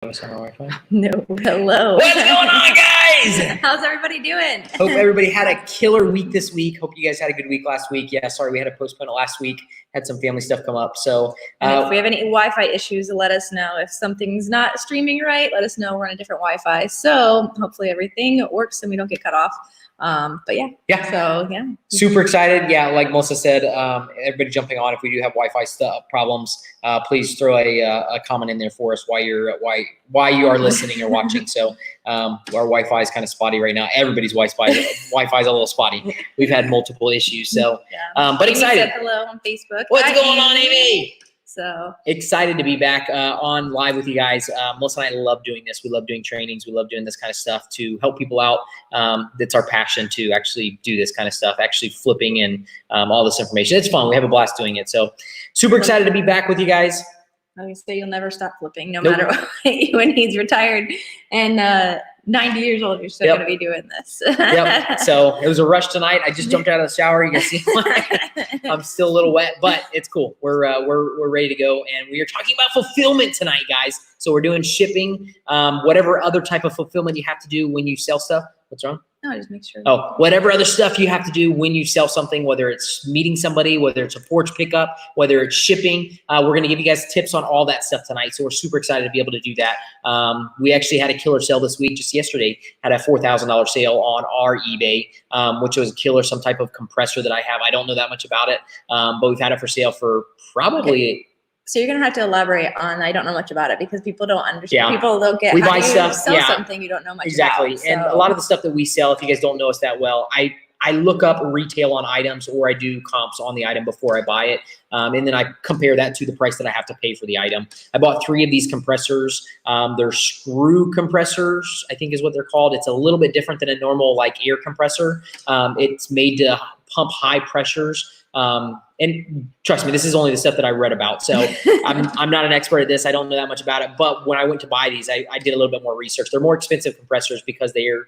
Us on our Wi-Fi. No, hello. What's going on, guys? How's everybody doing? Hope everybody had a killer week this week. Hope you guys had a good week last week. Yeah, sorry we had to postpone it last week. Had some family stuff come up. So and if we have any Wi-Fi issues, let us know. If something's not streaming right, let us know. We're on a different Wi-Fi. So hopefully everything works and we don't get cut off. But yeah. So yeah. Super excited. Yeah, like Melissa said, everybody jumping on. If we do have Wi-Fi problems, please throw a comment in there for us why you are listening or watching. So our Wi-Fi is kind of spotty right now. Everybody's Wi-Fi is a little spotty. We've had multiple issues. So, but Amy excited. said hello on Facebook. What's going on, Amy? So excited to be back on live with you guys. Melissa and I love doing this. We love doing trainings. We love doing this kind of stuff to help people out. That's our passion, to actually do this kind of stuff, actually flipping and all this information. It's fun. We have a blast doing it. So super excited to be back with you guys. I would say you'll never stop flipping, no matter what. When he's retired and 90 years old, you're still going to be doing this. Yep. So it was a rush tonight. I just jumped out of the shower. You can see I'm still a little wet, but it's cool. We're ready to go, and we are talking about fulfillment tonight, guys. So we're doing shipping, whatever other type of fulfillment you have to do when you sell stuff. What's wrong? No, just make sure. Oh, whatever other stuff you have to do when you sell something, whether it's meeting somebody, whether it's a porch pickup, whether it's shipping, we're going to give you guys tips on all that stuff tonight. So we're super excited to be able to do that. We actually had a killer sale this week. Just yesterday, had a $4,000 sale on our eBay, which was a killer, some type of compressor that I have. I don't know that much about it, but we've had it for sale for probably So you're gonna have to elaborate on. I don't know much about it because people don't understand. Yeah. People don't get. We how buy do you stuff. Sell something you don't know much exactly. about. And a lot of the stuff that we sell, if you guys don't know us that well, I look up retail on items, or I do comps on the item before I buy it, and then I compare that to the price that I have to pay for the item. I bought 3 of these compressors. They're screw compressors, I think is what they're called. It's a little bit different than a normal like air compressor. It's made to pump high pressures. And trust me, this is only the stuff that I read about. So I'm not an expert at this. I don't know that much about it. But when I went to buy these, I did a little bit more research. They're more expensive compressors because they're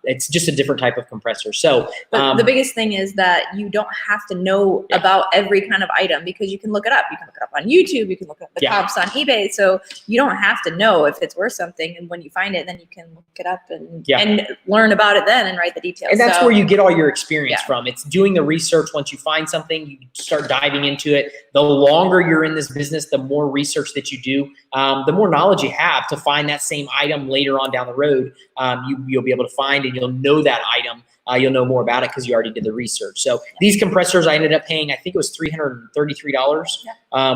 it's just a different type of compressor. So the biggest thing is that you don't have to know about every kind of item, because you can look it up. You can look it up on YouTube. You can look up the comps on eBay. So you don't have to know if it's worth something. And when you find it, then you can look it up and learn about it then and write the details. And that's where you get all your experience from. It's doing the research. Once you find something, you start diving into it. The longer you're in this business, the more research that you do, the more knowledge you have to find that same item later on down the road. You'll be able to find, and you'll know that item. You'll know more about it because you already did the research. So these compressors, I ended up paying, I think it was $333.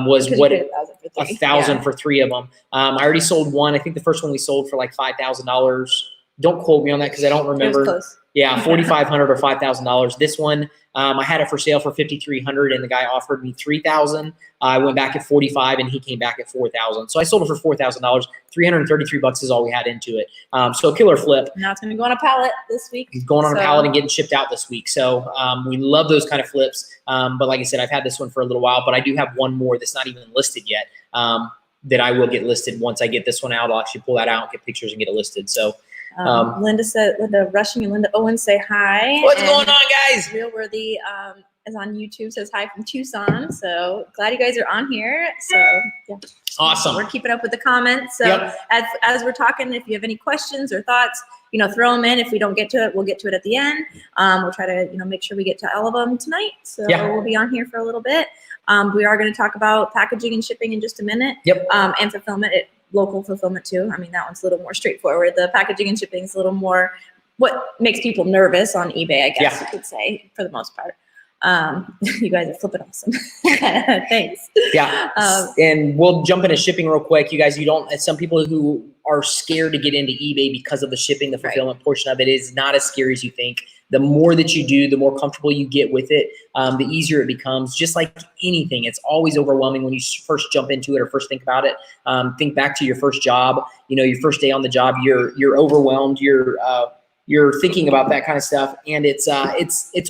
Was what $1,000 for 3 of them. I already sold one. I think the first one we sold for like $5,000. Don't quote me on that because I don't remember. It was close. Yeah, $4,500 or $5,000. This one, I had it for sale for $5,300, and the guy offered me $3,000. I went back at $4,500, and he came back at $4,000. So I sold it for $4,000. $333 is all we had into it. So a killer flip. Now it's going to go on a pallet this week. It's going on a pallet and getting shipped out this week. So we love those kind of flips. But like I said, I've had this one for a little while, but I do have one more that's not even listed yet. That I will get listed once I get this one out. I'll actually pull that out, get pictures, and get it listed. So. Linda Rushing and Linda Owens say hi. What's going on, guys? Real Worthy is on YouTube, says hi from Tucson. So glad you guys are on here. So yeah, awesome. We're keeping up with the comments. So as we're talking, if you have any questions or thoughts, throw them in. If we don't get to it, we'll get to it at the end. We'll try to make sure we get to all of them tonight. So we'll be on here for a little bit. We are going to talk about packaging and shipping in just a minute. And fulfillment. Local fulfillment too. I mean, that one's a little more straightforward. The packaging and shipping is a little more what makes people nervous on eBay, I guess you could say, for the most part. You guys are flipping awesome. Thanks. Yeah. And we'll jump into shipping real quick. You guys, some people who are scared to get into eBay because of the shipping, the fulfillment portion of it is not as scary as you think. The more that you do, the more comfortable you get with it, the easier it becomes. Just like anything, it's always overwhelming when you first jump into it or first think about it. Think back to your first job, your first day on the job, you're overwhelmed. You're thinking about that kind of stuff, and it's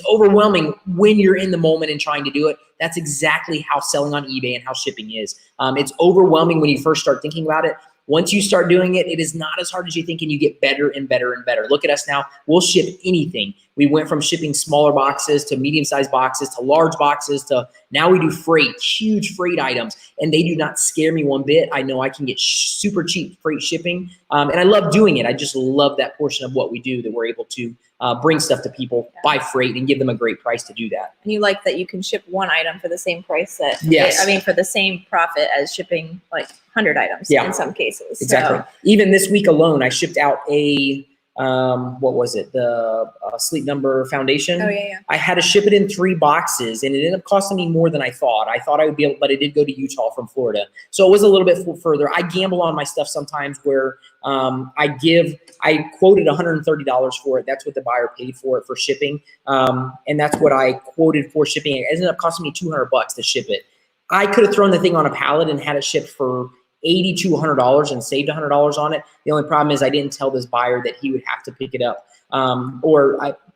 overwhelming when you're in the moment and trying to do it. That's exactly how selling on eBay and how shipping is. It's overwhelming when you first start thinking about it, Once you start doing it, it is not as hard as you think, and you get better and better and better. Look at us now. We'll ship anything. We went from shipping smaller boxes to medium-sized boxes to large boxes to now we do freight, huge freight items, and they do not scare me one bit. I know I can get super cheap freight shipping, and I love doing it. I just love that portion of what we do, that we're able to bring stuff to people by freight and give them a great price to do that. And you like that you can ship one item for the same price that, yes. for the same profit as shipping like 100 items in some cases. Exactly. So. Even this week alone, I shipped out a, what was it? The Sleep Number Foundation. Oh, yeah. I had to ship it in 3 boxes, and it ended up costing me more than I thought. I thought I would be able, but it did go to Utah from Florida. So it was a little bit further. I gamble on my stuff sometimes where I quoted $130 for it. That's what the buyer paid for it for shipping. And that's what I quoted for shipping. It ended up costing me $200 to ship it. I could have thrown the thing on a pallet and had it shipped for $80 to $100 and saved $100 on it. The only problem is I didn't tell this buyer that he would have to pick it up.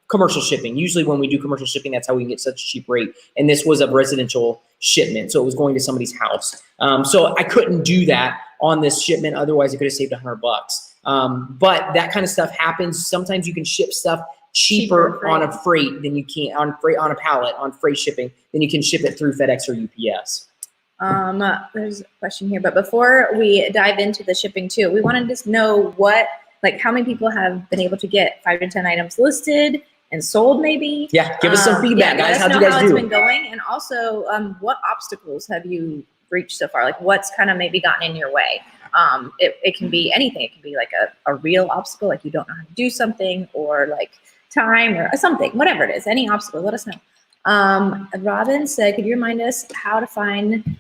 Commercial shipping. Usually when we do commercial shipping, that's how we can get such a cheap rate. And this was a residential shipment, so it was going to somebody's house. So I couldn't do that on this shipment. Otherwise, I could have saved $100. But that kind of stuff happens. Sometimes you can ship stuff cheaper on a freight than you can on a pallet on freight shipping than you can ship it through FedEx or UPS. There's a question here, but before we dive into the shipping too, we want to just know how many people have been able to get 5 to 10 items listed and sold, maybe. Yeah, give us some feedback, guys. How'd you guys do? It's been going, and also what obstacles have you reached so far? Like what's kind of maybe gotten in your way? It can be anything. It can be like a real obstacle, like you don't know how to do something, or like time or something, whatever it is, any obstacle, let us know. Robin said, could you remind us how to find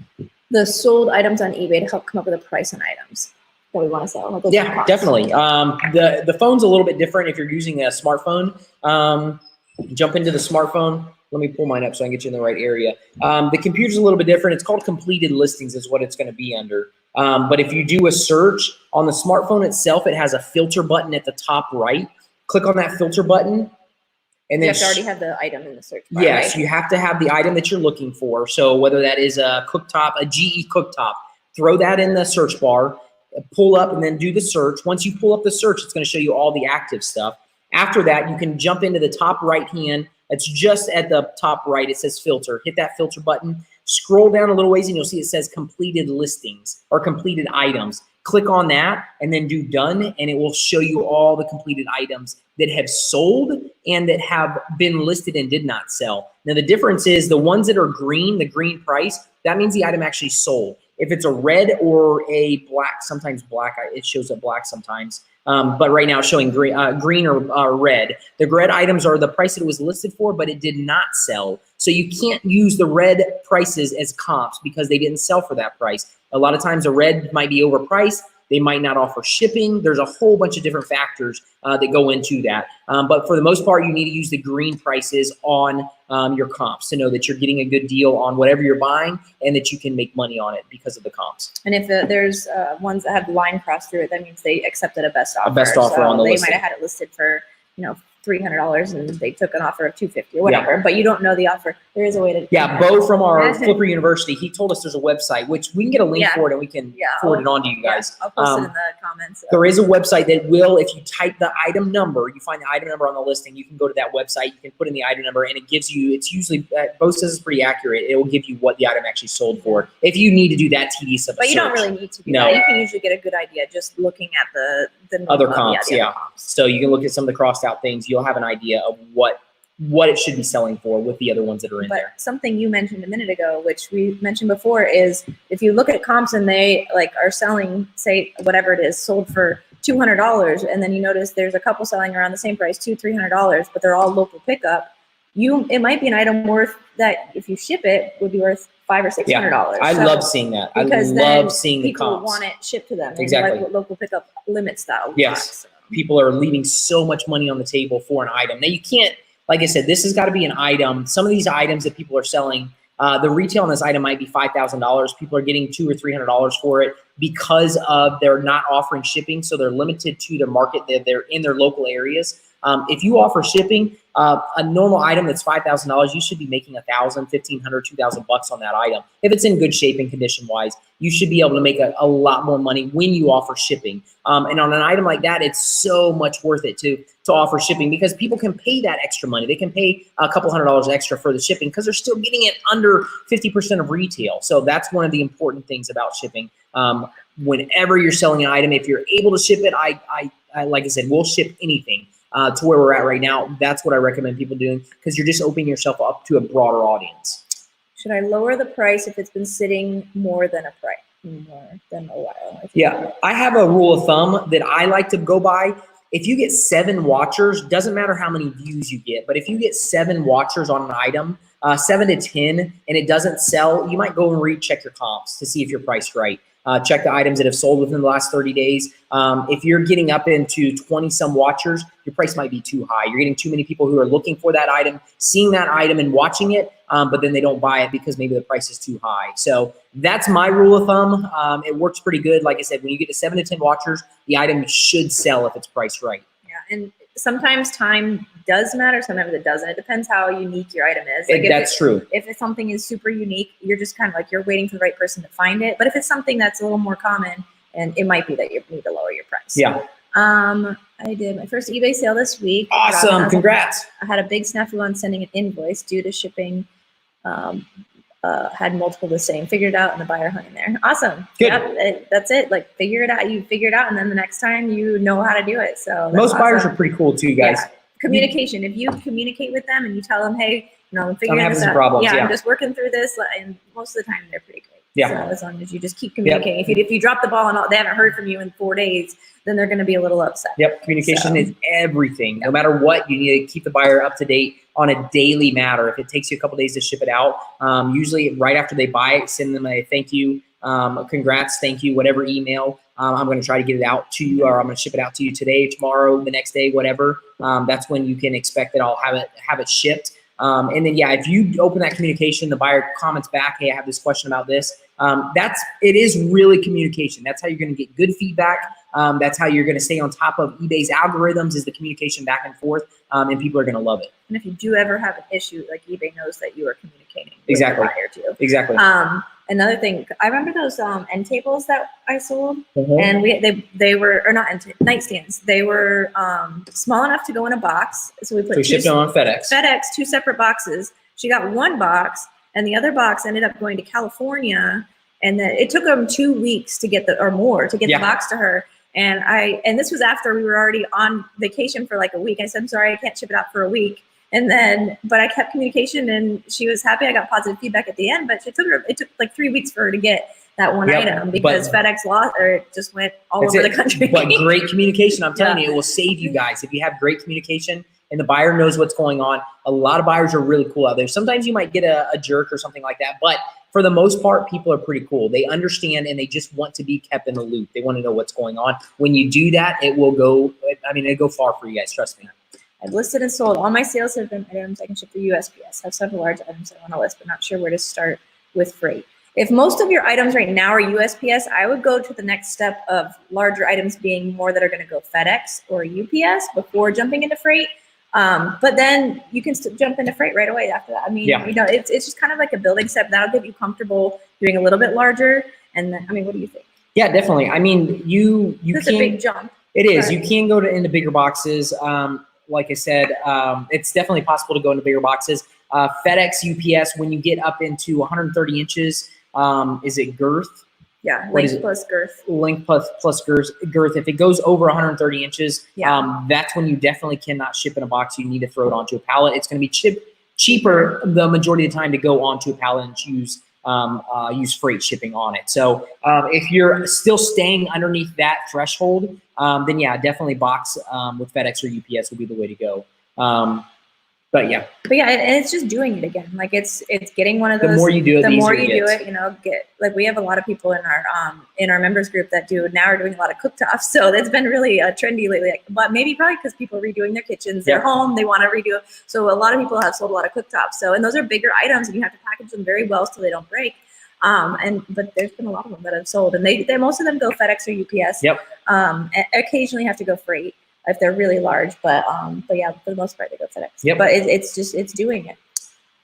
the sold items on eBay to help come up with a price on items that we want to sell? Yeah, definitely. The phone's a little bit different if you're using a smartphone. Jump into the smartphone. Let me pull mine up so I can get you in the right area. The computer's a little bit different. It's called completed listings is what it's going to be under. But if you do a search on the smartphone itself, it has a filter button at the top right. Click on that filter button. And then you have to already have the item in the search bar, yes, right? You have to have the item that you're looking for. So whether that is a cooktop, a GE cooktop, throw that in the search bar, pull up and then do the search. Once you pull up the search, it's going to show you all the active stuff. After that, you can jump into the top right hand. It's just at the top right. It says filter. Hit that filter button. Scroll down a little ways and you'll see it says completed listings or completed items. Click on that and then do done, and it will show you all the completed items that have sold and that have been listed and did not sell. Now the difference is the ones that are green, the green price, that means the item actually sold. If it's a red or a black, sometimes black, it shows up black sometimes. But right now it's showing green or red. The red items are the price that it was listed for, but it did not sell. So you can't use the red prices as comps because they didn't sell for that price. A lot of times the red might be overpriced. They might not offer shipping. There's a whole bunch of different factors that go into that. But for the most part, you need to use the green prices on your comps to know that you're getting a good deal on whatever you're buying and that you can make money on it because of the comps. And if there's ones that have line crossed through it, that means they accepted a best offer. A best offer on the listing. listing. They might have had it listed for, $300 and they took an offer of $250 or whatever, but you don't know the offer. There is a way to. Yeah, Bo from our Flipper University, he told us there's a website, which we can get a link for it and we can forward it on to you guys. I'll post it in the comments. There is a website that will, if you type the item number, you find the item number on the listing, you can go to that website, you can put in the item number, and it gives you, it's usually, Bo says it's pretty accurate. It will give you what the item actually sold for. If you need to do that tedious of a But you search. don't really need to do that. You can usually get a good idea just looking at the other comps, other comps. So you can look at some of the crossed out things. You'll have an idea of what it should be selling for with the other ones that are in there. Something you mentioned a minute ago, which we mentioned before, is if you look at comps and they are selling, say whatever it is, sold for $200, and then you notice there's a couple selling around the same price, $200-$300, but they're all local pickup. It might be an item worth that if you ship it would be worth $500 or $600. Yeah, I love seeing that. I love seeing the comps. People want it shipped to them. Exactly. Like local pickup limits that. Yes. People are leaving so much money on the table for an item. Now you can't, like I said, this has got to be an item. Some of these items that people are selling, the retail on this item might be $5,000. People are getting $200 or $300 for it because of they're not offering shipping, so they're limited to the market that they're in their local areas. If you offer shipping, a normal item that's $5,000, you should be making $1,000, $1,500, $2,000 on that item. If it's in good shape and condition wise, you should be able to make a lot more money when you offer shipping. And on an item like that, it's so much worth it to offer shipping, because people can pay that extra money. They can pay a couple $100 extra for the shipping because they're still getting it under 50% of retail. So that's one of the important things about shipping. Whenever you're selling an item, if you're able to ship it, I like I said, we'll ship anything. To where we're at right now, that's what I recommend people doing, because you're just opening yourself up to a broader audience. Should I lower the price if it's been sitting more than a while? Yeah, I have a rule of thumb that I like to go by. If you get 7 watchers, doesn't matter how many views you get, but if you get 7 watchers on an item, 7 to 10, and it doesn't sell, you might go and recheck your comps to see if you're priced right. Check the items that have sold within the last 30 days. If you're getting up into 20 some watchers, your price might be too high. You're getting too many people who are looking for that item, seeing that item and watching it, but then they don't buy it because maybe the price is too high. So that's my rule of thumb. It works pretty good. Like I said, when you get to 7 to 10 watchers, the item should sell if it's priced right. Yeah, and sometimes time does matter, sometimes it doesn't. It depends how unique your item is. Like that's true. If it's something is super unique, you're just kind of like, you're waiting for the right person to find it. But if it's something that's a little more common, and it might be that you need to lower your price. Yeah. I did my first eBay sale this week. Awesome, congrats. I had a big snafu on sending an invoice due to shipping. Had multiple the same, figured it out, and the buyer hung in there. Awesome. Good. Yep, that's it. Like, figure it out. You figure it out, and then the next time you know how to do it. So most buyers are pretty cool too, guys. Yeah. Communication. If you communicate with them and you tell them, hey, I'm figuring this out. Problems, yeah, I'm just working through this, and most of the time they're pretty great. Yeah. So as long as you just keep communicating. Yep. If you drop the ball and they haven't heard from you in 4 days, then they're going to be a little upset. Yep. Communication is everything. No matter what, you need to keep the buyer up to date on a daily matter. If it takes you a couple days to ship it out, usually right after they buy it, send them a thank you, congrats, thank you, whatever email. I'm going to try to get it out to you, or I'm going to ship it out to you today, tomorrow, the next day, whatever. That's when you can expect that I'll have it shipped. And then, yeah, if you open that communication, the buyer comments back, hey, I have this question about this. It is really communication. That's how you're going to get good feedback. That's how you're going to stay on top of eBay's algorithms, is the communication back and forth, and people are going to love it. And if you do ever have an issue, like, eBay knows that you are communicating exactly with the buyer too. Exactly. Another thing, I remember those end tables that I sold, and they were, or not nightstands. They were small enough to go in a box. So we shipped them on FedEx. 2 separate boxes. She got 1 box, and the other box ended up going to California, and then it took them 2 weeks to get the box to her. And this was after we were already on vacation for like a week. I said, I'm sorry, I can't ship it out for a week. But I kept communication, and she was happy. I got positive feedback at the end, but it took like 3 weeks for her to get that one item, because FedEx lost, or it just went all over the country. But great communication, I'm telling you, it will save you guys. If you have great communication and the buyer knows what's going on, a lot of buyers are really cool out there. Sometimes you might get a jerk or something like that, but for the most part, people are pretty cool. They understand, and they just want to be kept in the loop. They want to know what's going on. When you do that, it'll go far for you guys. Trust me. I've listed and sold. All my sales have been items I can ship through USPS. I have several large items I want to list, but not sure where to start with freight. If most of your items right now are USPS, I would go to the next step of larger items being more that are going to go FedEx or UPS before jumping into freight. But then you can jump into freight right away after that. I mean, it's just kind of like a building step. That'll get you comfortable doing a little bit larger. And then, what do you think? Yeah, definitely. I mean, it's a big jump. It is. You can go into bigger boxes. Like I said, it's definitely possible to go into bigger boxes. FedEx, UPS, when you get up into 130 inches, is it girth? Yeah, length plus girth. Length plus girth. If it goes over 130 inches, that's when you definitely cannot ship in a box. You need to throw it onto a pallet. It's going to be cheaper the majority of the time to go onto a pallet and use freight shipping on it. So if you're still staying underneath that threshold, then yeah, definitely box with FedEx or UPS would be the way to go. But yeah, and it's just doing it again. Like it's getting one of those. The more you do it, the more you do it, we have a lot of people in our members group that are doing a lot of cooktops. So that's been really trendy lately. But maybe probably because people are redoing their kitchens, their home, they want to redo. So a lot of people have sold a lot of cooktops. So, and those are bigger items, and you have to package them very well so they don't break. But there's been a lot of them that have sold, and they most of them go FedEx or UPS. Yep. Occasionally have to go freight. if they're really large, but yeah, for the most part they go FedEx. Yep. But it's doing it.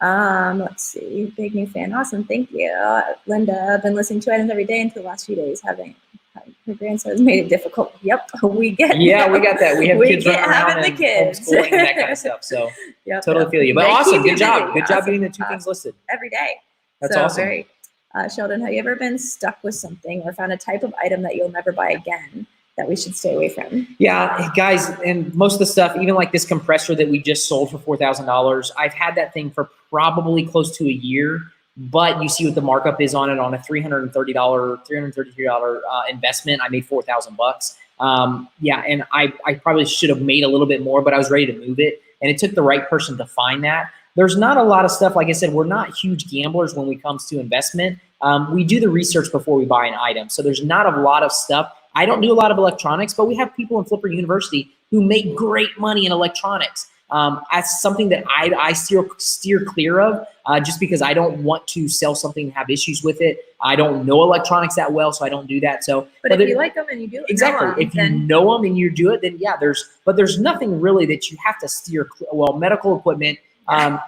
Let's see, big new fan, awesome, thank you, Linda. I've been listening to items every day until the last few days. Having her grandson has made it difficult. Yep, we get. Yeah, we got that. We have kids running around having the and kids, homeschooling and that kind of stuff. So yep, totally feel you. But They awesome, keep you good job, busy. good job Awesome. getting the two things listed. every day. That's So awesome. Very, Sheldon, have you ever been stuck with something or found a type of item that you'll never buy again that we should stay away from? Yeah, guys, and most of the stuff, even like this compressor that we just sold for $4,000, I've had that thing for probably close to a year, but you see what the markup is on it on a $333 investment. I made 4,000 bucks. Yeah, and I probably should have made a little bit more, but I was ready to move it, and it took the right person to find that. There's not a lot of stuff. Like I said, we're not huge gamblers when it comes to investment. We do the research before we buy an item. So there's not a lot of stuff. I don't do a lot of electronics, but we have people in Flipper University who make great money in electronics. That's something that I steer clear of just because I don't want to sell something and have issues with it. I don't know electronics that well, so I don't do that. So, but if you like them and you do exactly, know them, if you know them and you do it, then yeah, there's nothing really that you have to steer. Well, medical equipment,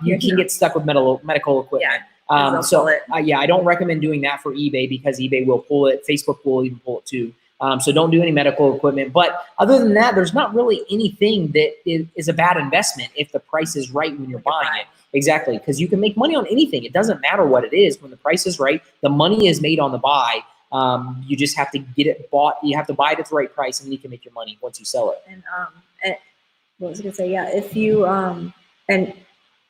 you can get stuck with medical equipment. Yeah. Yeah, I don't recommend doing that for eBay because eBay will pull it. Facebook will even pull it too. So don't do any medical equipment. But other than that, there's not really anything that is a bad investment if the price is right when you're buying it. Exactly, because you can make money on anything. It doesn't matter what it is. When the price is right, the money is made on the buy. You just have to get it bought. You have to buy it at the right price, and then you can make your money once you sell it. And what was I gonna say? Yeah, if you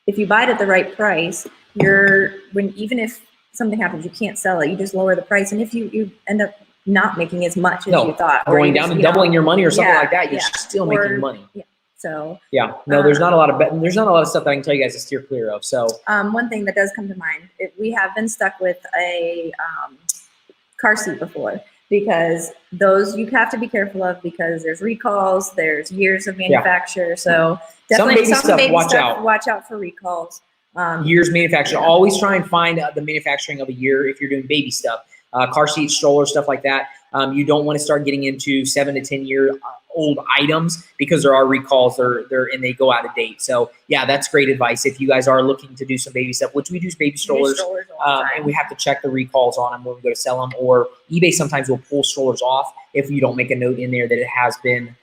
if you buy it at the right price, even if something happens, you can't sell it. You just lower the price, and if you end up not making as much as you thought, or going down and doubling your money or something like that, you're yeah. still making money. Yeah. So yeah, no, there's not a lot of stuff that I can tell you guys to steer clear of. So one thing that does come to mind, we have been stuck with a car seat before, because those you have to be careful of because there's recalls, there's years of manufacture. Yeah. So definitely some baby stuff, watch out for recalls. Years manufacture. Always try and find the manufacturing of a year if you're doing baby stuff. Car seat, stroller, stuff like that. You don't want to start getting into 7 to 10 year old items because there are recalls and they go out of date. So yeah, that's great advice. If you guys are looking to do some baby stuff, which we do baby strollers and we have to check the recalls on them when we go to sell them, or eBay sometimes will pull strollers off if you don't make a note in there that it has been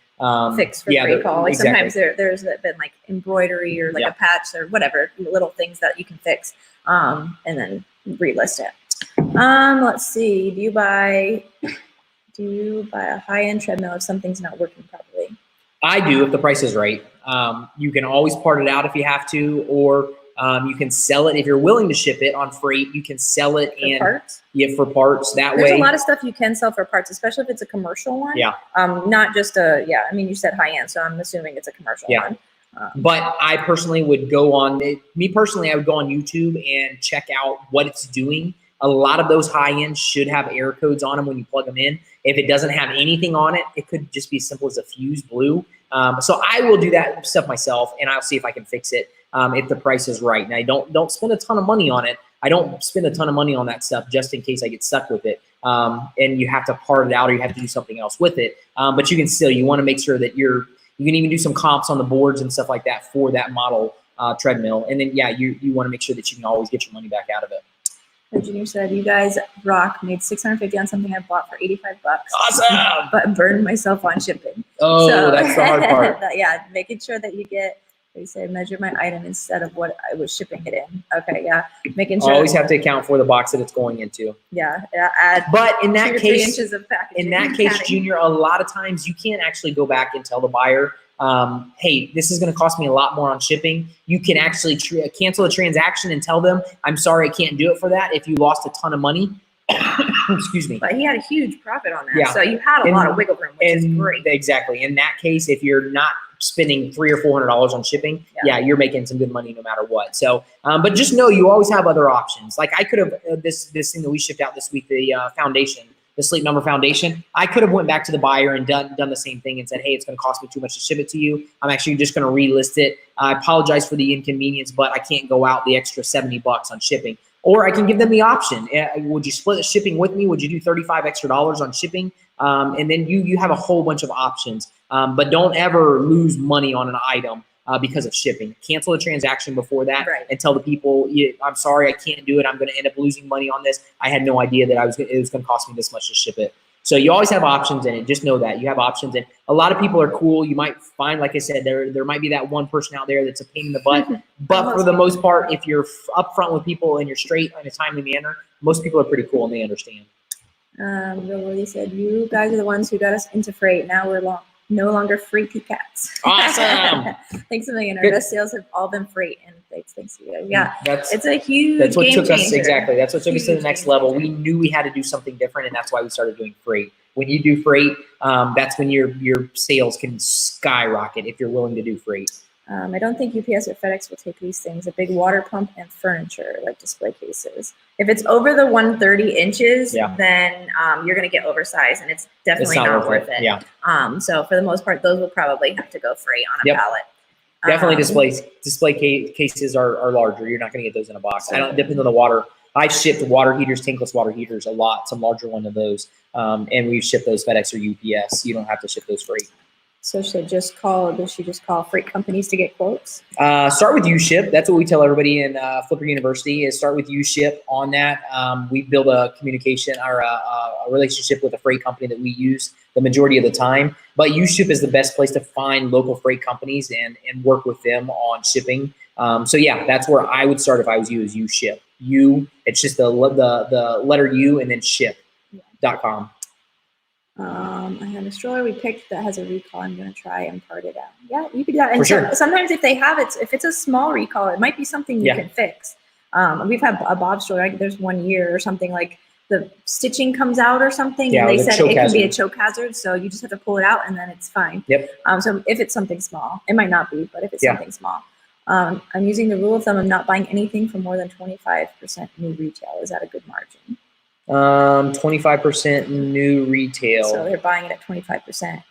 fixed for recall. Like exactly. Sometimes there's been like embroidery or like a patch or whatever, little things that you can fix and then relist it. Let's see. Do you buy a high-end treadmill if something's not working properly? I do if the price is right. You can always part it out if you have to, or you can sell it if you're willing to ship it on freight. You can sell it for parts. Yeah, for parts that way. There's a lot of stuff you can sell for parts, especially if it's a commercial one. Yeah. Not just a I mean, you said high-end, so I'm assuming it's a commercial one. But I personally would go on. I would go on YouTube and check out what it's doing. A lot of those high-ends should have error codes on them when you plug them in. If it doesn't have anything on it, it could just be as simple as a fuse blew. So I will do that stuff myself, and I'll see if I can fix it if the price is right. And I don't spend a ton of money on it. I don't spend a ton of money on that stuff just in case I get stuck with it. And you have to part it out or you have to do something else with it. But you can still, you want to make sure that you can even do some comps on the boards and stuff like that for that model treadmill. And then, yeah, you want to make sure that you can always get your money back out of it. Junior said, you guys rock, made $650 on something I bought for $85. Awesome. But burned myself on shipping. Oh, so, that's the hard part. Yeah, making sure that you get, they say, measure my item instead of what I was shipping it in. Okay, yeah. Making sure. Always have to account for the box that it's going into. Yeah. Add but in that 2 or 3 inches of packaging. In that case, Junior, a lot of times you can't actually go back and tell the buyer, hey, this is going to cost me a lot more on shipping. You can actually cancel a transaction and tell them, I'm sorry, I can't do it for that if you lost a ton of money. Excuse me. But he had a huge profit on that. Yeah. So you had a lot of wiggle room, which is great. Exactly. In that case, if you're not spending $300 or $400 on shipping, yeah, you're making some good money no matter what. So, but just know you always have other options. Like I could have, this thing that we shipped out this week, the foundation, the Sleep Number foundation, I could have went back to the buyer and done the same thing and said, hey, it's going to cost me too much to ship it to you. I'm actually just going to relist it. I apologize for the inconvenience, but I can't go out the extra $70 on shipping. Or I can give them the option. Would you split the shipping with me? Would you do $35 extra on shipping? And then you have a whole bunch of options. But don't ever lose money on an item because of shipping. Cancel the transaction before that and tell the people, I'm sorry, I can't do it. I'm going to end up losing money on this. I had no idea that it was going to cost me this much to ship it. So you always have options in it. Just know that you have options, and a lot of people are cool. You might find, like I said, there might be that one person out there that's a pain in the butt. But for the most part, if you're upfront with people and you're straight in a timely manner, most people are pretty cool and they understand. Lily said, "You guys are the ones who got us into freight. Now we're no longer freaky cats." Awesome. Thanks a million. Our best sales have all been freight, and thanks to you guys. Yeah, it's a huge. That's what game took us changer. exactly. That's what took us to the next level. We knew we had to do something different, and that's why we started doing freight. When you do freight, that's when your sales can skyrocket if you're willing to do freight. I don't think UPS or FedEx will take these things. A big water pump and furniture, like display cases. If it's over the 130 inches, then you're going to get oversized, and it's definitely not worth it. Yeah. So for the most part, those will probably have to go freight on a pallet. Definitely display cases are larger. You're not going to get those in a box. I don't depend on the water. I've shipped water heaters, tankless water heaters a lot, some larger one of those. And we've shipped those FedEx or UPS. You don't have to ship those freight. So does she just call freight companies to get quotes? Start with UShip. That's what we tell everybody in Flipper University is start with UShip on that. We build a communication or a relationship with a freight company that we use the majority of the time. But UShip is the best place to find local freight companies and work with them on shipping. So yeah, that's where I would start if I was you, is UShip. It's just the letter U and then ship.com. I have a stroller we picked that has a recall. I'm going to try and part it out. Yeah, you could do that. And for sure. Sometimes if they have it, if it's a small recall, it might be something you can fix. We've had a Bob stroller. There's 1 year or something, like the stitching comes out or something. And they said it can be a choke hazard. So you just have to pull it out and then it's fine. Yep. So if it's something small, it might not be, but if it's something small, I'm using the rule of thumb of not buying anything for more than 25% new retail. Is that a good margin? 25% new retail. So they're buying it at 25%.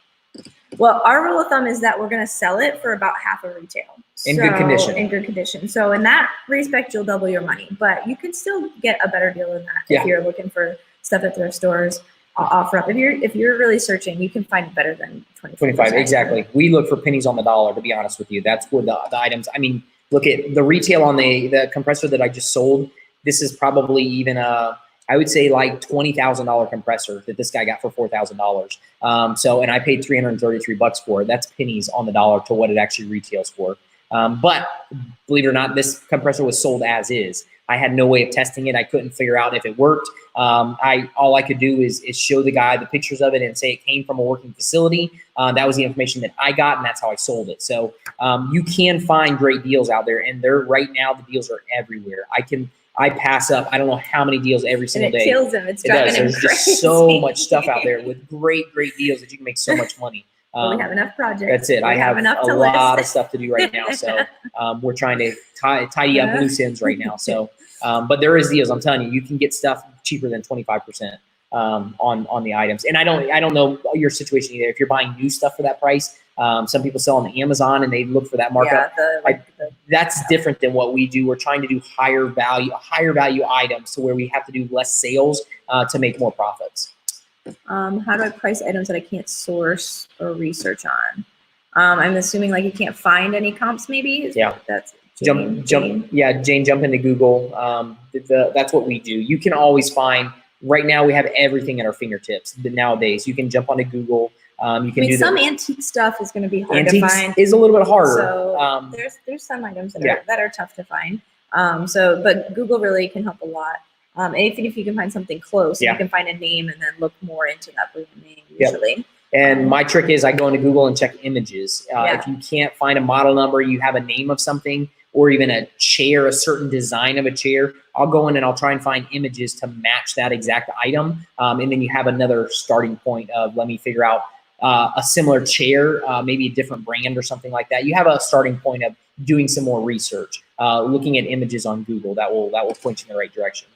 Well, our rule of thumb is that we're going to sell it for about half of retail. In good condition. In good condition. So in that respect, you'll double your money, but you can still get a better deal than that if you're looking for stuff at thrift stores. Offer up. If you're really searching, you can find better than 25. Exactly. We look for pennies on the dollar, to be honest with you. That's where the items. I mean, look at the retail on the compressor that I just sold. This is probably even I would say like $20,000 compressor that this guy got for $4,000. And I paid $333 for it. That's pennies on the dollar to what it actually retails for. But believe it or not, this compressor was sold as is. I had no way of testing it. I couldn't figure out if it worked. All I could do is show the guy the pictures of it and say it came from a working facility. That was the information that I got, and that's how I sold it. So you can find great deals out there, and right now the deals are everywhere. I pass up, I don't know how many deals every single day. It kills them. It's driving them crazy. There's just so much stuff out there with great deals that you can make so much money. We have enough projects. That's it. I have a lot of stuff to do right now. So we're trying to tidy up loose ends right now. So, but there is deals. I'm telling you, you can get stuff cheaper than 25% on the items. And I don't know your situation either. If you're buying new stuff for that price, some people sell on Amazon and they look for that markup. That's different than what we do. We're trying to do higher value items to where we have to do less sales to make more profits. How do I price items that I can't source or research on? I'm assuming like you can't find any comps maybe? That's Jane. Jane, jump into Google. That's what we do. You can always find, right now we have everything at our fingertips. Nowadays, you can jump onto Google. You can do some antique stuff is going to be hard to find. Antiques is a little bit harder. So there's some items that are tough to find. But Google really can help a lot. Even if you can find something close, you can find a name and then look more into that brand name usually. And my trick is I go into Google and check images. If you can't find a model number, you have a name of something, or even a chair, a certain design of a chair, I'll go in and I'll try and find images to match that exact item. And then you have another starting point of, let me figure out a similar chair, maybe a different brand or something like that. You have a starting point of doing some more research, looking at images on Google. That will point you in the right direction.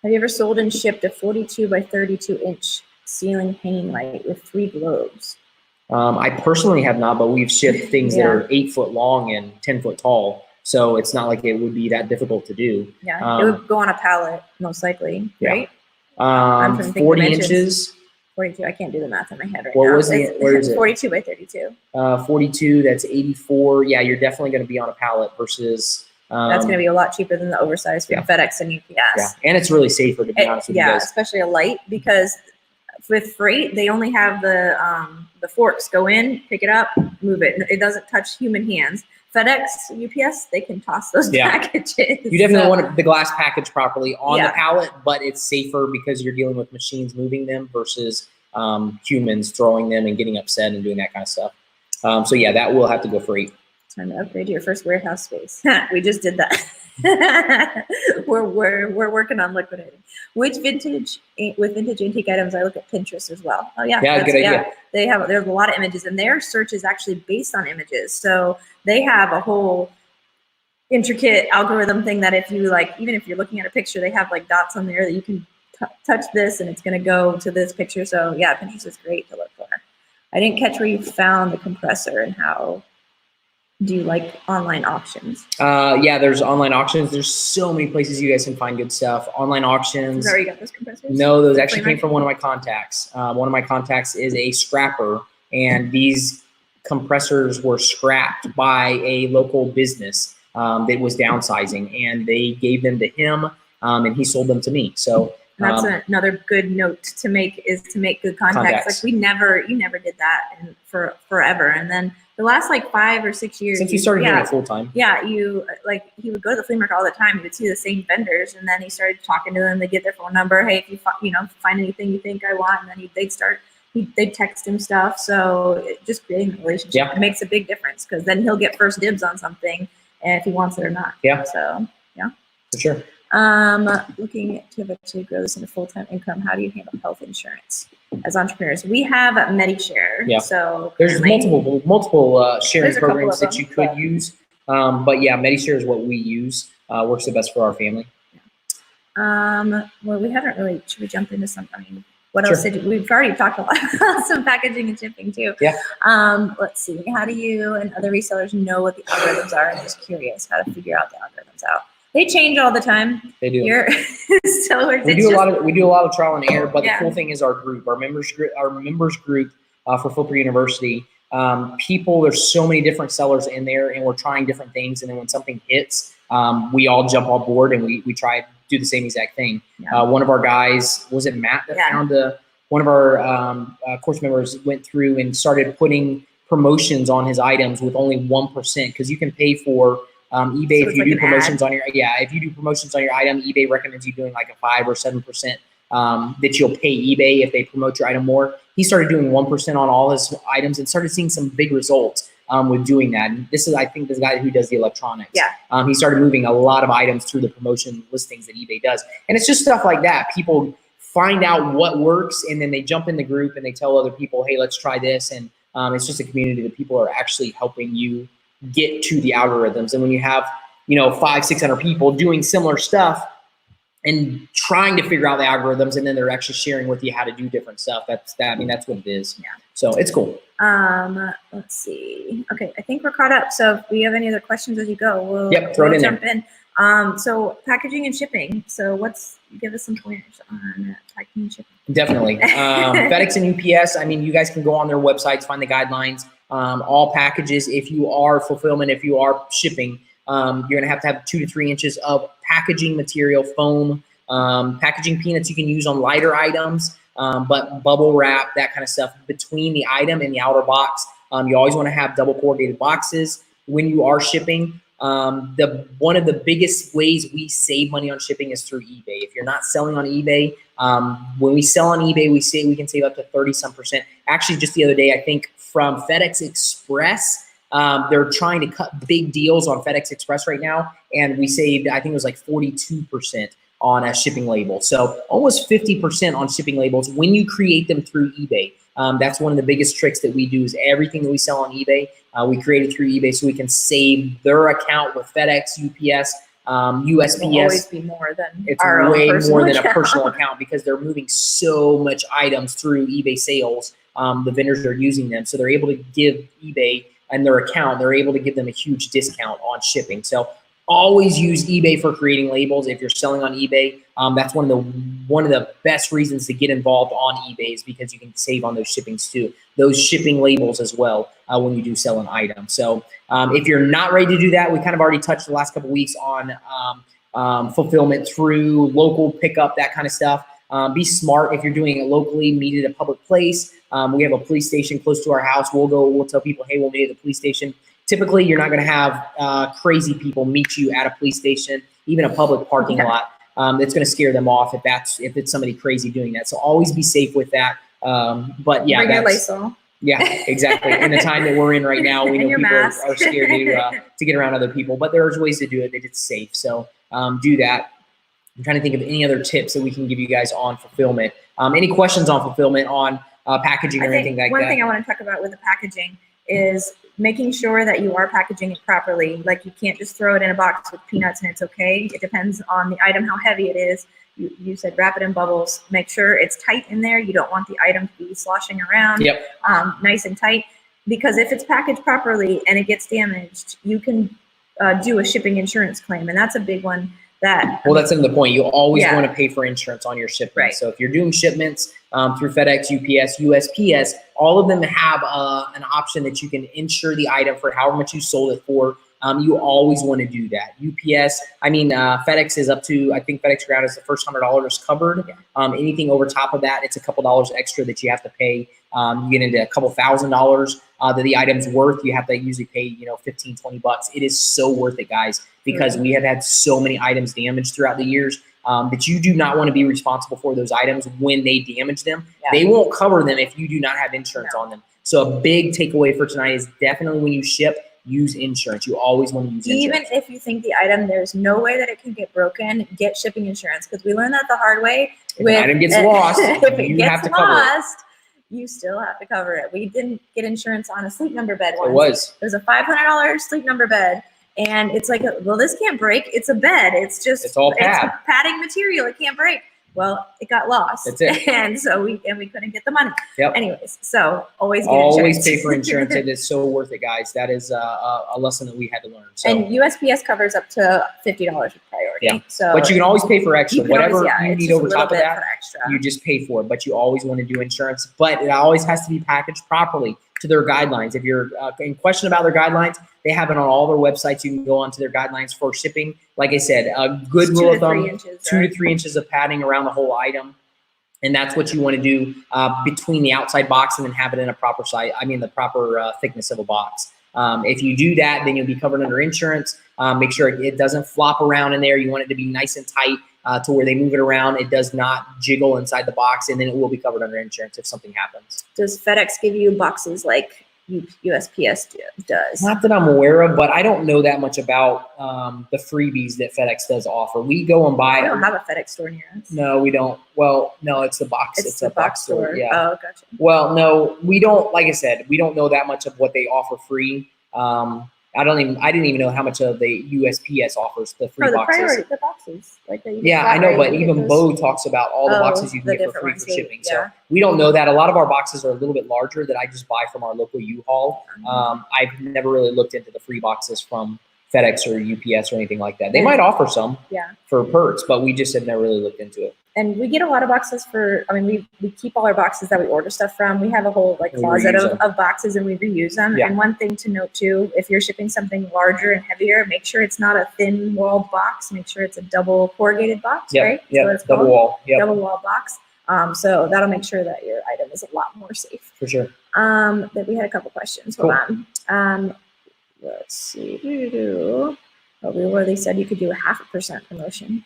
Have you ever sold and shipped a 42 by 32 inch ceiling hanging light with 3 globes? I personally have not, but we've shipped things that are 8 foot long and 10 foot tall. So it's not like it would be that difficult to do. Yeah, it would go on a pallet most likely, right? 40 inches. 42. I can't do the math in my head right What now. was it? Where is it? 42 by 32. 42, that's 84. Yeah, you're definitely going to be on a pallet versus. That's going to be a lot cheaper than the oversized from FedEx and UPS. Yeah, and it's really safer, to be honest with you guys. Especially a light, because with freight, they only have the forks. Go in, pick it up, move it. It doesn't touch human hands. FedEx, UPS, they can toss those packages. You definitely want the glass package properly on the pallet, but it's safer because you're dealing with machines moving them versus humans throwing them and getting upset and doing that kind of stuff. So yeah, that will have to go free. Time to upgrade your first warehouse space. We just did that. we're working on liquidating. With vintage antique items, I look at Pinterest as well. Oh yeah, good idea. There's a lot of images, and their search is actually based on images. So they have a whole intricate algorithm thing that if you even if you're looking at a picture, they have like dots on there that you can touch this and it's going to go to this picture. So yeah, Pinterest is great to look for. I didn't catch where you found the compressor and how. Do you like online auctions? Yeah, there's online auctions. There's so many places you guys can find good stuff. Online auctions. Is that where you got those compressors? No, those actually came from one of my contacts. One of my contacts is a scrapper, and these compressors were scrapped by a local business that was downsizing, and they gave them to him, and he sold them to me. So that's another good note to make, is to make good contacts. Like you never did that for forever, and then the last 5 or 6 years since you started doing it full time. Yeah, he would go to the flea market all the time. He would see the same vendors, and then he started talking to them. They get their phone number. Hey, if you find anything you think I want, and then they'd text him stuff. So just creating a relationship makes a big difference, because then he'll get first dibs on something, and if he wants it or not. Yeah. So yeah, for sure. Looking to eventually grow this into full-time income, how do you handle health insurance as entrepreneurs? We have MediShare. Yeah. So there's multiple sharing programs that you could use. But yeah, MediShare is what we use. Works the best for our family. Yeah. Well, we haven't really, should we jump into something? I mean, what else did we've already talked a lot about some packaging and shipping too. Yeah. Let's see. How do you and other resellers know what the algorithms are? I'm just curious how to figure out the algorithms out. They change all the time. They do. So we do a lot of trial and error, but the cool thing is our members group for Flipper University. There's so many different sellers in there, and we're trying different things. And then when something hits, we all jump on board and we try to do the same exact thing. Yeah. One of our guys, was it Matt, that found one of our course members went through and started putting promotions on his items with only 1%, because you can pay for eBay, so if you do promotions on your item, eBay recommends you doing like a 5 or 7% that you'll pay eBay if they promote your item more. He started doing 1% on all his items and started seeing some big results with doing that. And this is, I think, this guy who does the electronics. Yeah. He started moving a lot of items through the promotion listings that eBay does. And it's just stuff like that. People find out what works, and then they jump in the group and they tell other people, hey, let's try this. And it's just a community that people are actually helping you get to the algorithms. And when you have 500-600 people doing similar stuff and trying to figure out the algorithms, and then they're actually sharing with you how to do different stuff, that's what it is. Yeah, so it's cool. Let's see. Okay, I think we're caught up, so if we have any other questions as you go, we'll jump in. So packaging and shipping, give us some pointers on packaging and shipping. Definitely. FedEx and UPS, you guys can go on their websites, find the guidelines. All packages, if you are fulfillment, if you are shipping, you're gonna have to have 2 to 3 inches of packaging material, foam, packaging peanuts you can use on lighter items, but bubble wrap, that kind of stuff between the item and the outer box. You always want to have double corrugated boxes when you are shipping. One of the biggest ways we save money on shipping is through eBay. If you're not selling on eBay, when we sell on eBay, we can save up to 30-some%. Actually, just the other day, I think from FedEx Express, they're trying to cut big deals on FedEx Express right now, and we saved, I think it was like 42% on a shipping label. So almost 50% on shipping labels when you create them through eBay. That's one of the biggest tricks that we do, is everything that we sell on eBay, we create it through eBay so we can save their account with FedEx, UPS, USPS. It'll always be more than our way more than a personal account, because they're moving so much items through eBay sales. The vendors are using them, so they're able to give eBay and their account, they're able to give them a huge discount on shipping. So Always use eBay for creating labels. If you're selling on eBay, that's one of the best reasons to get involved on eBay, is because you can save on those shippings too, those shipping labels as well, when you do sell an item. So if you're not ready to do that, we kind of already touched the last couple of weeks on fulfillment through local pickup, that kind of stuff. Be smart. If you're doing it locally, meet at a public place. We have a police station close to our house. We'll tell people, hey, we'll meet at the police station. Typically, you're not going to have crazy people meet you at a police station, even a public parking lot. It's going to scare them off if it's somebody crazy doing that. So always be safe with that. But yeah, bring your Lysol. Yeah, exactly. In the time that we're in right now, we know people are scared to get around other people, but there's ways to do it that it's safe. So do that. I'm trying to think of any other tips that we can give you guys on fulfillment. Any questions on fulfillment, on packaging or anything like that? One thing I want to talk about with the packaging is making sure that you are packaging it properly. Like, you can't just throw it in a box with peanuts and it's okay. It depends on the item, how heavy it is. You said wrap it in bubbles. Make sure it's tight in there. You don't want the item to be sloshing around. Yep. Nice and tight. Because if it's packaged properly and it gets damaged, you can do a shipping insurance claim. And that's a big one. Well, that's the point. You always want to pay for insurance on your shipment. Right. So if you're doing shipments through FedEx, UPS, USPS, all of them have an option that you can insure the item for however much you sold it for. You always want to do that. FedEx is up to, I think FedEx Ground is the first $100 covered. Anything over top of that, it's a couple dollars extra that you have to pay. You get into a couple $1,000s that the item's worth. You have to usually pay, $15, $20. It is so worth it, guys, because we have had so many items damaged throughout the years that you do not want to be responsible for those items when they damage them. They won't cover them if you do not have insurance on them. So a big takeaway for tonight is definitely when you ship, use insurance. You always want to use insurance. Even if you think the item, there's no way that it can get broken, get shipping insurance, because we learned that the hard way. If an item gets lost, you have to cover it. You still have to cover it. We didn't get insurance on a Sleep Number bed It once. was a $500 Sleep Number bed. And it's like, well, this can't break. It's a bed. It's all padding material. It can't break. Well, it got lost. That's it. And so we couldn't get the money. Yep. Anyways, so always pay for insurance. It is so worth it, guys. That is a lesson that we had to learn. So. And USPS covers up to $50 with priority. Yeah. So, but you can always pay for extra. Whatever you need over top of that, extra. You just pay for it. But you always want to do insurance. But it always has to be packaged properly to their guidelines. If you're in question about their guidelines, they have it on all their websites. You can go onto their guidelines for shipping. Like I said, a good rule of thumb, 2 to 3 inches of padding around the whole item. And that's what you want to do between the outside box, and then have it in a proper size. The proper thickness of a box. If you do that, then you'll be covered under insurance. Make sure it doesn't flop around in there. You want it to be nice and tight to where they move it around. It does not jiggle inside the box, and then it will be covered under insurance if something happens. Does FedEx give you boxes like USPS does? Not that I'm aware of, but I don't know that much about the freebies that FedEx does offer. We go and buy. We don't have a FedEx store near us. No, we don't. Well, no, it's the box. It's a box store. Yeah. Oh, gotcha. Well, no, we don't. Like I said, we don't know that much of what they offer free. I didn't even know how much of the USPS offers the free boxes. The boxes. I know, but even Bo talks about all the boxes you can get for free for shipping. So we don't know that. A lot of our boxes are a little bit larger that I just buy from our local U-Haul. I've never really looked into the free boxes from FedEx or UPS or anything like that. They might offer some for perks, but we just have never really looked into it. And we get a lot of boxes we keep all our boxes that we order stuff from. We have a whole closet of boxes, and we reuse them. Yeah. And one thing to note too, if you're shipping something larger and heavier, make sure it's not a thin walled box. Make sure it's a double corrugated box, right? Yeah, so double wall. Yep. Double wall box. So that'll make sure that your item is a lot more safe. For sure. But we had a couple questions. Hold on. Let's see. They said you could do a 0.5% promotion.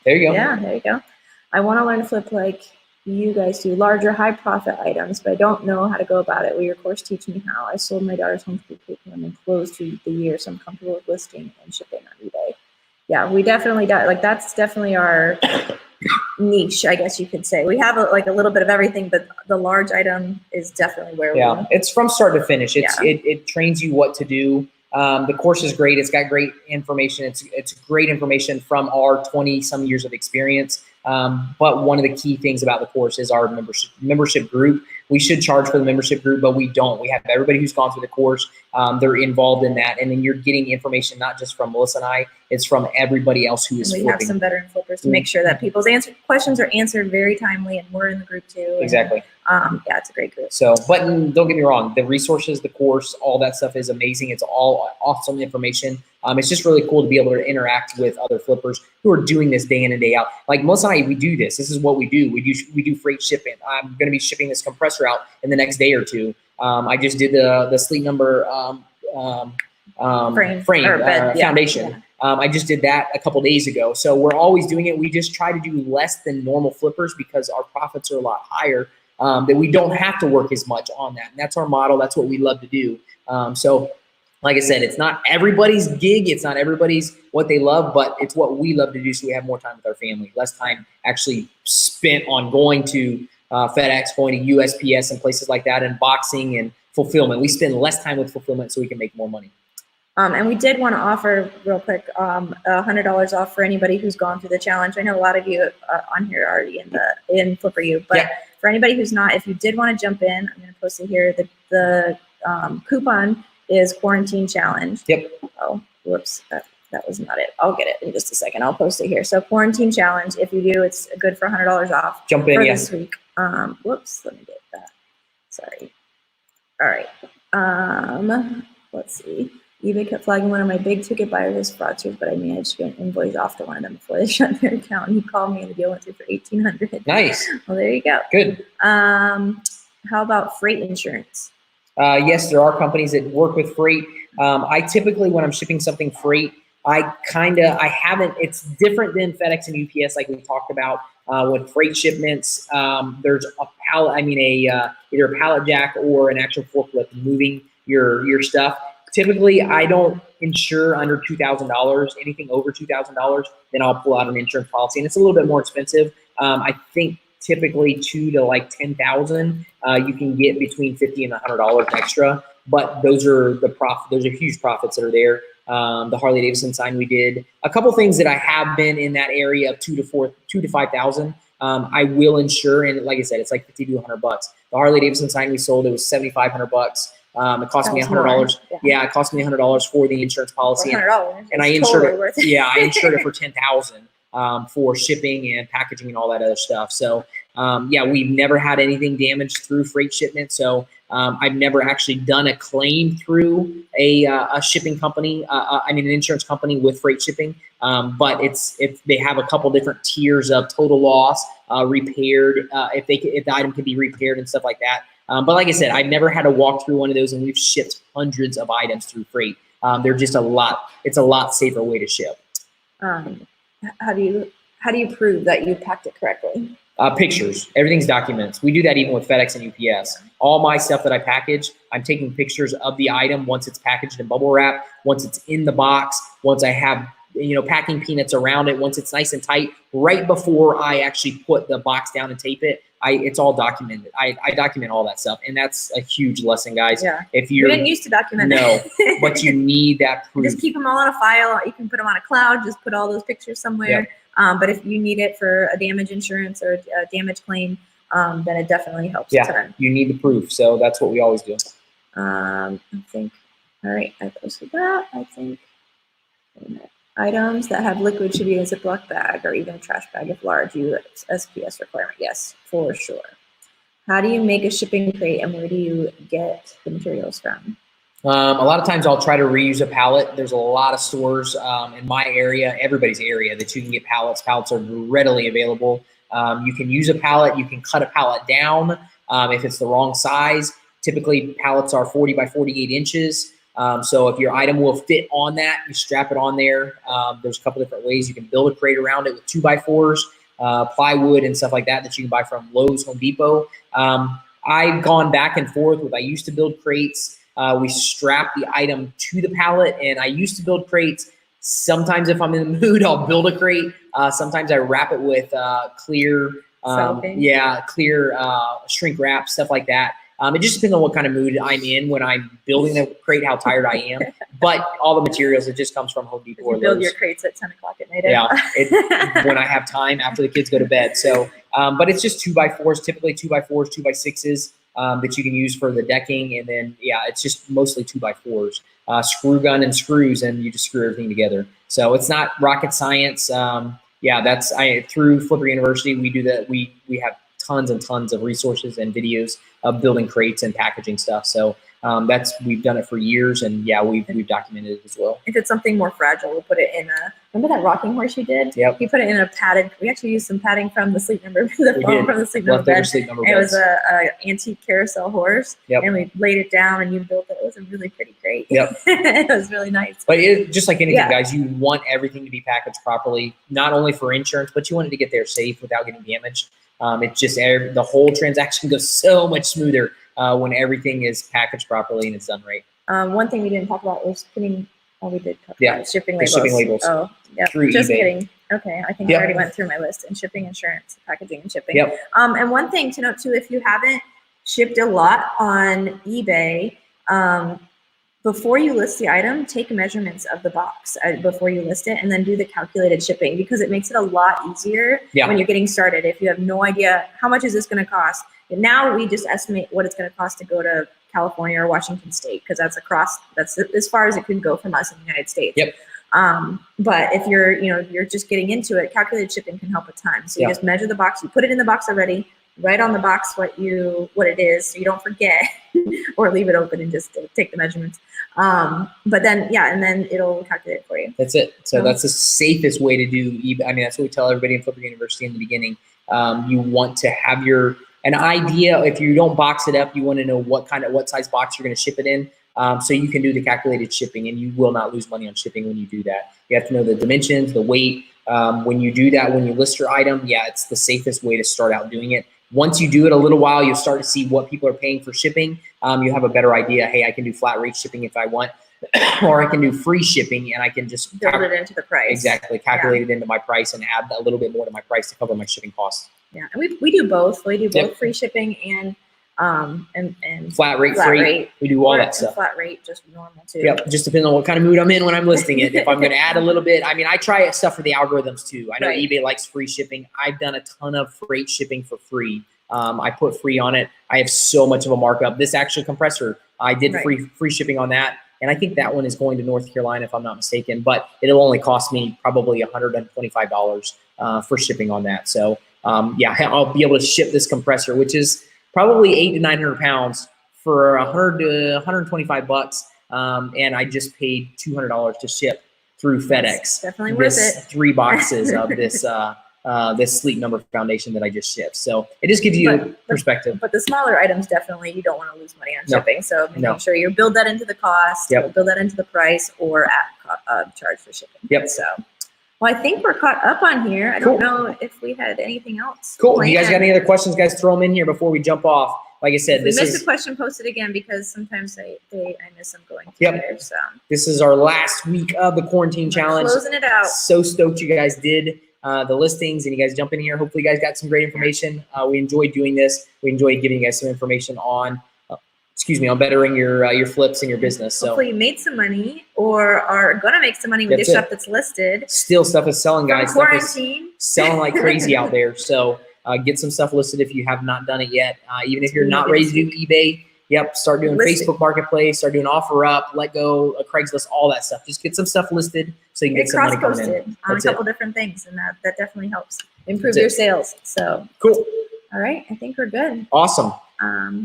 There you go. Yeah, there you go. I want to learn to flip like you guys do, larger, high profit items, but I don't know how to go about it. Will your course teach me how? I sold my daughter's homeschool curriculum and closed through the year, so I'm comfortable with listing and shipping on eBay. Yeah, we definitely that's definitely our niche, I guess you could say. We have a little bit of everything, but the large item is definitely where it's from start to finish. It trains you what to do. The course is great. It's got great information. It's great information from our 20 some years of experience. But one of the key things about the course is our membership group. We should charge for the membership group, but we don't. We have everybody who's gone through the course. They're involved in that. And then you're getting information not just from Melissa and I, it's from everybody else who is we flipping. have some veteran flippers to make sure that people's questions are answered very timely, and we're in the group too. Exactly. And, yeah, it's a great group. So, but don't get me wrong, the resources, the course, all that stuff is amazing. It's all awesome information. It's just really cool to be able to interact with other flippers who are doing this day in and day out. Like Melissa and I, we do this. This is what we do. We do freight shipping. I'm going to be shipping this compressor out in the next day or two. I just did the Sleep Number foundation. Yeah. I just did that a couple days ago. So we're always doing it. We just try to do less than normal flippers because our profits are a lot higher. That we don't have to work as much on that. And that's our model. That's what we love to do. So like I said, it's not everybody's gig. It's not everybody's what they love, but it's what we love to do. So we have more time with our family, less time actually spent on going to FedEx, going to USPS and places like that, and boxing and fulfillment. We spend less time with fulfillment so we can make more money. And we did want to offer real quick $100 off for anybody who's gone through the challenge. I know a lot of you on here are already in Flipper U, but for anybody who's not, if you did want to jump in, I'm going to post it here. The coupon is Quarantine Challenge. Yep. Oh, whoops. That was not it. I'll get it in just a second. I'll post it here. So Quarantine Challenge, if you do, it's good for $100 off. Jump in, for this week. Whoops. Let me get that. Sorry. All right. Let's see. eBay kept flagging one of my big ticket buyers as fraudsters, but I managed to get an invoice off to one of them before they shut their account. And he called me and the deal went through for $1,800. Nice. Well, there you go. Good. How about freight insurance? Yes, there are companies that work with freight. I typically, when I'm shipping something freight, it's different than FedEx and UPS, like we talked about. With freight shipments, there's a pallet, either a pallet jack or an actual forklift moving your stuff. Typically, I don't insure under $2,000. Anything over $2,000, then I'll pull out an insurance policy, and it's a little bit more expensive. I think typically $2,000 to like $10,000, you can get between $50 and $100 extra. But those are those are huge profits that are there. The Harley Davidson sign we did. A couple things that I have been in that area of $2,000 to $5,000. I will insure, and like I said, it's like $50 to $100. The Harley Davidson sign we sold, it was $7,500. It cost me $100. Yeah, it cost me $100 for the insurance policy, $100. And I insured it. Yeah, I insured it for $10,000 for shipping and packaging and all that other stuff. So yeah, we've never had anything damaged through freight shipment. So I've never actually done a claim through a shipping company. An insurance company with freight shipping. But they have a couple different tiers of total loss, repaired, if the item can be repaired and stuff like that. But like I said, I've never had to walk through one of those, and we've shipped hundreds of items through freight. They're just it's a lot safer way to ship. How do you prove that you packed it correctly? Pictures. Everything's documents. We do that even with FedEx and UPS. All my stuff that I package, I'm taking pictures of the item once it's packaged in bubble wrap, once it's in the box, once I have packing peanuts around it, once it's nice and tight, right before I actually put the box down and tape it. It's all documented. I document all that stuff, and that's a huge lesson, guys. Yeah. If we didn't used to document it. But you need that proof. Just keep them all on a file. You can put them on a cloud. Just put all those pictures somewhere. Yep. But if you need it for a damage insurance or a damage claim, then it definitely helps. Yeah, you need the proof. So that's what we always do. I think. All right, I posted that. I think. Items that have liquid should be in a Ziploc bag or even a trash bag if large. USPS requirement. Yes, for sure. How do you make a shipping crate, and where do you get the materials from? A lot of times I'll try to reuse a pallet. There's a lot of stores in my area, everybody's area, that you can get pallets. Pallets are readily available. You can use a pallet. You can cut a pallet down if it's the wrong size. Typically, pallets are 40 by 48 inches. So if your item will fit on that, you strap it on there. There's a couple different ways. You can build a crate around it with 2x4s, plywood and stuff like that you can buy from Lowe's, Home Depot. I've gone back and forth with, I used to build crates. We strap the item to the pallet, and I used to build crates. Sometimes if I'm in the mood, I'll build a crate. Sometimes I wrap it with clear, clear shrink wrap, stuff like that. It just depends on what kind of mood I'm in when I'm building the crate, how tired I am. But all the materials, it just comes from Home Depot. You build your crates at 10 o'clock at night. Yeah, when I have time after the kids go to bed. So, but it's just 2x4s, typically 2x4s, 2x6s. that you can use for the decking. And then, yeah, it's just mostly 2x4s, screw gun and screws, and you just screw everything together. So it's not rocket science. Yeah, through Flipper University, we do that. We have tons and tons of resources and videos of building crates and packaging stuff. So we've done it for years, and yeah, we've documented it as well. If it's something more fragile, we'll put it in remember that rocking horse you did? Yep. You put it in a padded, we actually used some padding from the Sleep Number, the foam from the Sleep Number bed. It was a antique carousel horse, and we laid it down and you built it. It was a really pretty crate. Yep. It was really nice. But just like anything, guys, you want everything to be packaged properly, not only for insurance, but you want it to get there safe without getting damaged. It's just the whole transaction goes so much smoother when everything is packaged properly and it's done right. One thing we didn't talk about was putting. Oh, we did talk about shipping labels. Shipping labels. Oh, yeah. Just eBay. Kidding. Okay, I think I already went through my list. And shipping, insurance, packaging, and shipping. Yep. And one thing to note too, if you haven't shipped a lot on eBay, before you list the item, take measurements of the box before you list it, and then do the calculated shipping, because it makes it a lot easier when you're getting started. If you have no idea how much is this going to cost, and now we just estimate what it's going to cost to go to California or Washington State, because that's as far as it could go from us in the United States. Yep. But if you're just getting into it, calculated shipping can help a ton. So you just measure the box, you put it in the box already, write on the box what it is, so you don't forget, or leave it open and just take the measurements. But then, and then it'll calculate it for you. That's it. So that's the safest way to do eBay. I mean, that's what we tell everybody in Flipper University in the beginning. You want to have an idea. If you don't box it up, you want to know what size box you're going to ship it in. So you can do the calculated shipping, and you will not lose money on shipping when you do that. You have to know the dimensions, the weight. When you do that, when you list your item, it's the safest way to start out doing it. Once you do it a little while, you'll start to see what people are paying for shipping. You have a better idea. Hey, I can do flat rate shipping if I want, or I can do free shipping, and I can just build it into the price. Exactly, calculate it into my price and add a little bit more to my price to cover my shipping costs. Yeah, and we do both. We do both free shipping and flat rate. We do all that stuff. Flat rate, just normal too. Yep, just depends on what kind of mood I'm in when I'm listing it. If I'm going to add a little bit, I mean, I try stuff for the algorithms too. I know eBay likes free shipping. I've done a ton of freight shipping for free. I put free on it. I have so much of a markup. This actual compressor, I did free shipping on that. And I think that one is going to North Carolina, if I'm not mistaken, but it'll only cost me probably $125 for shipping on that. So I'll be able to ship this compressor, which is probably 800 to 900 pounds for $100 to $125. And I just paid $200 to ship through FedEx. That's definitely worth it. 3 boxes of this this Sleep Number foundation that I just shipped. So it just gives you perspective. But the smaller items, definitely you don't want to lose money on shipping. So make sure you build that into the cost, build that into the price, or at charge for shipping. Yep. So, well, I think we're caught up on here. I don't know if we had anything else. Cool. You guys got any other questions, guys? Throw them in here before we jump off. Like I said, we missed a question posted again because sometimes I miss them going through there. So this is our last week of the quarantine challenge. Closing it out. So stoked you guys did the listings and you guys jump in here. Hopefully you guys got some great information. We enjoyed doing this. We enjoyed giving you guys some information on bettering your flips and your business. So hopefully you made some money or are gonna make some money with your stuff that's listed. Still stuff is selling, guys. Quarantine. Selling like crazy out there. So get some stuff listed if you have not done it yet. Even if you're not ready to do eBay, start doing Facebook Marketplace, start doing OfferUp, Let Go, Craigslist, all that stuff. Just get some stuff listed so you can get some money coming in. On a couple different things, and that definitely helps improve your sales. So cool. All right, I think we're good. Awesome.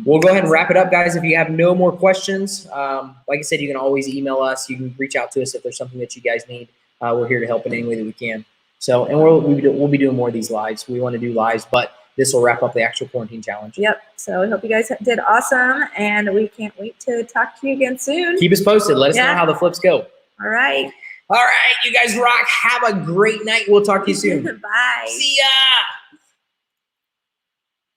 We'll go ahead and wrap it up, guys. If you have no more questions, like I said, you can always email us. You can reach out to us if there's something that you guys need. We're here to help in any way that we can. So, and we'll be doing more of these lives. We want to do lives, but this will wrap up the actual quarantine challenge. Yep. So we hope you guys did awesome, and we can't wait to talk to you again soon. Keep us posted. Let us know how the flips go. All right. All right. You guys rock. Have a great night. We'll talk to you soon. Bye. See ya.